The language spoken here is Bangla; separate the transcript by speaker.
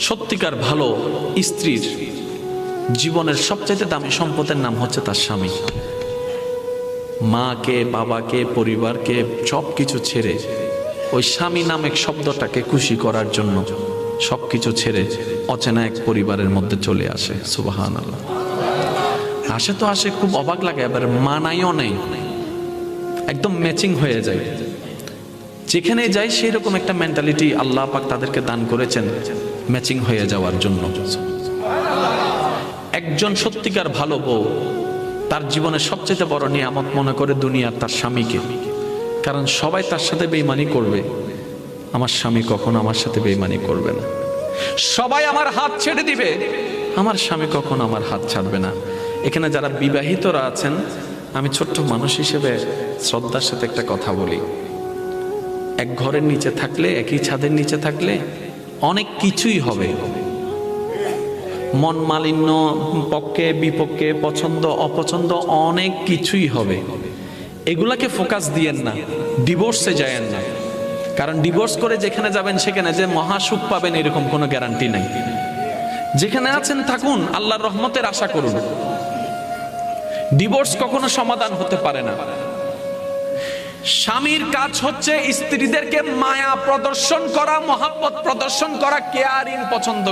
Speaker 1: সত্যিকার ভালো স্ত্রীর জীবনের সবচাইতে দামি সম্পদের নাম হচ্ছে তার স্বামী। মাকে, বাবাকে, পরিবারকে সবকিছু ছেড়ে ওই স্বামী নামক শব্দটাকে খুশি করার জন্য সবকিছু ছেড়ে অচেনা এক পরিবারের মধ্যে চলে আসে। সুবহানাল্লাহ। আসে তো আসে, খুব অবাক লাগে, আবার মানাইও নেই, একদম ম্যাচিং হয়ে যায়। যেখানে যাই সেই রকম একটা মেন্টালিটি আল্লাহ পাক তাদেরকে দান করেছেন ম্যাচিং হয়ে যাওয়ার জন্য। একজন সত্যিকার ভালো বউ তার জীবনের সবচেয়ে বড় নিয়ামত মনে করে দুনিয়ার তার স্বামীকে। কারণ সবাই তার সাথে বেঈমানি করবে, আমার স্বামী কখনো আমার সাথে বেঈমানি করবে না। সবাই আমার হাত ছেড়ে দিবে, আমার স্বামী কখনো আমার হাত ছাড়বে না। এখানে যারা বিবাহিতরা আছেন, আমি ছোট্ট মানুষ হিসেবে শ্রদ্ধার সাথে একটা কথা বলি। এক ঘরের নিচে থাকলে, একই ছাদের নিচে থাকলে অনেক কিছুই হবে, মন মালিন্য, পক্ষে বিপক্ষে, পছন্দ অপছন্দ অনেক কিছুই হবে। এগুলাকে ফোকাস দিয়েন না, ডিভোর্সে যায়েন না। কারণ ডিভোর্স করে যেখানে যাবেন সেখানে যে মহাসুখ পাবেন এরকম কোনো গ্যারান্টি নাই। যেখানে আছেন থাকুন, আল্লাহর রহমতের আশা করুন। ডিভোর্স কখনো সমাধান হতে পারে না। স্বামীর কাজ হচ্ছে স্ত্রীদেরকে মায়া প্রদর্শন করা, মহাব্বত প্রদর্শন করা, কেয়ারিং পছন্দ